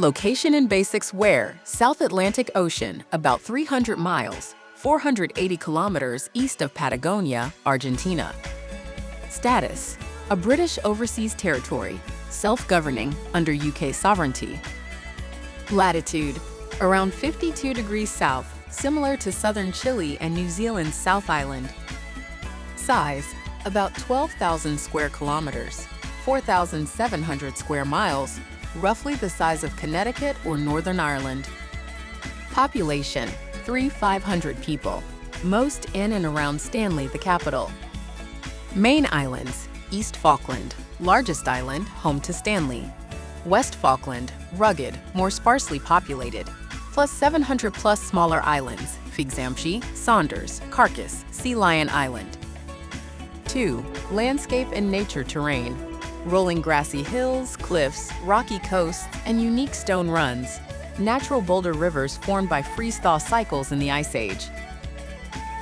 Location and basics where South Atlantic Ocean, about 300 miles, 480 kilometers east of Patagonia, Argentina. Status: a British overseas territory, self-governing under UK sovereignty. Latitude: around 52 degrees south, similar to southern Chile and New Zealand's South Island. Size: about 12,000 square kilometers, 4,700 square miles, roughly the size of Connecticut or Northern Ireland. Population: 3,500 people, most in and around Stanley, the capital. Main islands: East Falkland, largest island, home to Stanley. West Falkland, rugged, more sparsely populated, plus 700 plus smaller islands, Figsamshi, Saunders, Carcass, Sea Lion Island. 2. Landscape and nature terrain: rolling grassy hills, cliffs, rocky coasts, and unique stone runs. Natural boulder rivers formed by freeze-thaw cycles in the Ice Age.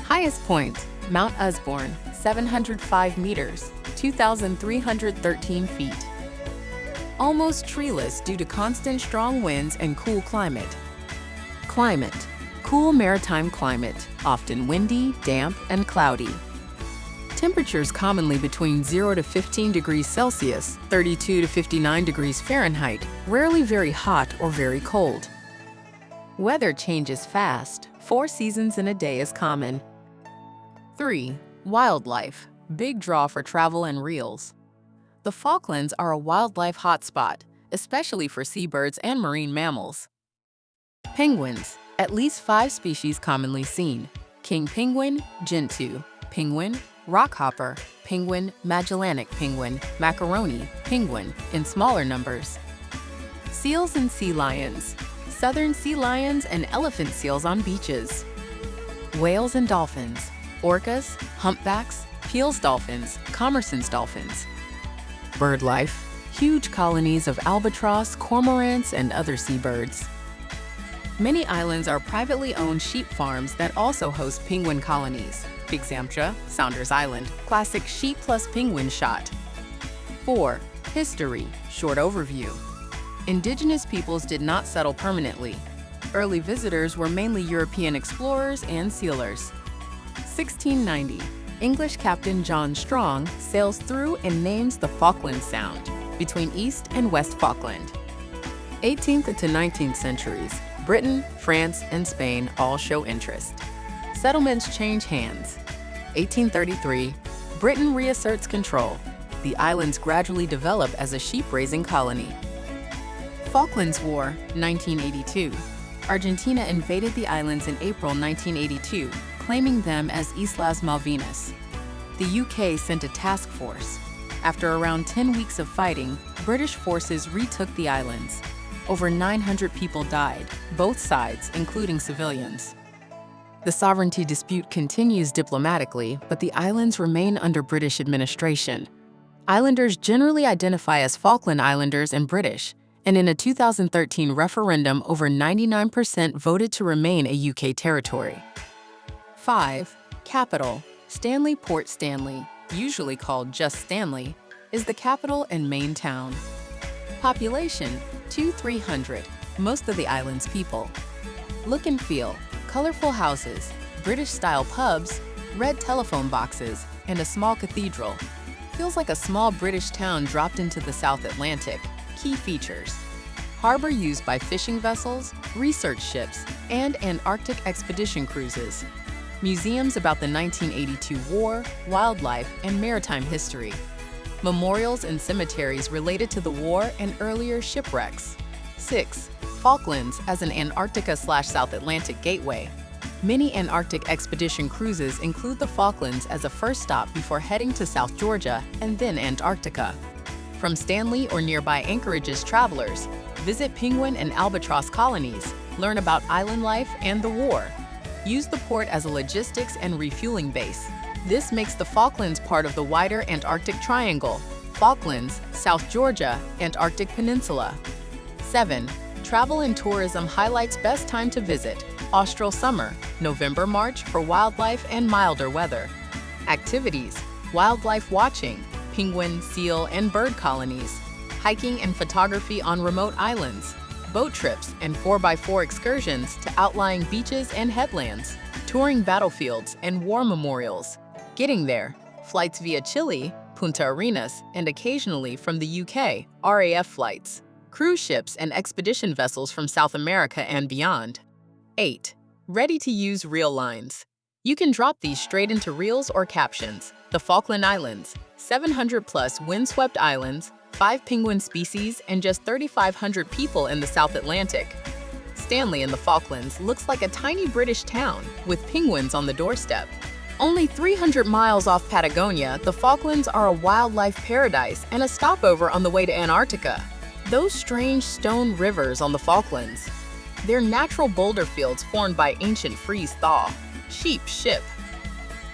Highest point: Mount Usborne, 705 meters, 2,313 feet. Almost treeless due to constant strong winds and cool climate. Climate: cool maritime climate, often windy, damp, and cloudy. Temperatures commonly between 0 to 15 degrees Celsius, 32 to 59 degrees Fahrenheit, rarely very hot or very cold. Weather changes fast. 4 seasons in a day is common. 3. Wildlife: big draw for travel and reels. The Falklands are a wildlife hotspot, especially for seabirds and marine mammals. Penguins: at least 5 species commonly seen: king penguin, Gentoo, penguin, rockhopper, penguin, Magellanic penguin, macaroni, penguin, in smaller numbers. Seals and sea lions: southern sea lions and elephant seals on beaches. Whales and dolphins: orcas, humpbacks, Peale's dolphins, Commerson's dolphins. Bird life: huge colonies of albatross, cormorants, and other seabirds. Many islands are privately owned sheep farms that also host penguin colonies. Figsamshi, Saunders Island, classic sheep plus penguin shot. 4. History, short overview. Indigenous peoples did not settle permanently. Early visitors were mainly European explorers and sealers. 1690, English Captain John Strong sails through and names the Falkland Sound between East and West Falkland. 18th to 19th centuries, Britain, France, and Spain all show interest. Settlements change hands. 1833, Britain reasserts control. The islands gradually develop as a sheep-raising colony. Falklands War, 1982. Argentina invaded the islands in April 1982, claiming them as Islas Malvinas. The UK sent a task force. After around 10 weeks of fighting, British forces retook the islands. Over 900 people died, both sides, including civilians. The sovereignty dispute continues diplomatically, but the islands remain under British administration. Islanders generally identify as Falkland Islanders and British, and in a 2013 referendum, over 99% voted to remain a UK territory. 5. Capital: Stanley. Port Stanley, usually called just Stanley, is the capital and main town. Population: 2,300, most of the island's people. Look and feel: colorful houses, British-style pubs, red telephone boxes, and a small cathedral. Feels like a small British town dropped into the South Atlantic. Key features: harbor used by fishing vessels, research ships, and Antarctic expedition cruises. Museums about the 1982 war, wildlife, and maritime history. Memorials and cemeteries related to the war and earlier shipwrecks. 6. Falklands as an Antarctica/South Atlantic gateway. Many Antarctic expedition cruises include the Falklands as a first stop before heading to South Georgia and then Antarctica. From Stanley or nearby anchorages, travelers visit penguin and albatross colonies, learn about island life and the war. Use the port as a logistics and refueling base. This makes the Falklands part of the wider Antarctic Triangle: Falklands, South Georgia, Antarctic Peninsula. 7. Travel and tourism highlights best time to visit: austral summer, November-March for wildlife and milder weather. Activities: wildlife watching, penguin, seal, and bird colonies, hiking and photography on remote islands, boat trips, and 4x4 excursions to outlying beaches and headlands, touring battlefields and war memorials. Getting there, flights via Chile, Punta Arenas, and occasionally from the UK, RAF flights, cruise ships and expedition vessels from South America and beyond. 8. Ready-to-use reel lines. You can drop these straight into reels or captions. The Falkland Islands, 700-plus windswept islands, 5 penguin species, and just 3,500 people in the South Atlantic. Stanley in the Falklands looks like a tiny British town with penguins on the doorstep. Only 300 miles off Patagonia, the Falklands are a wildlife paradise and a stopover on the way to Antarctica. Those strange stone rivers on the Falklands. They're natural boulder fields formed by ancient freeze-thaw. Sheep ship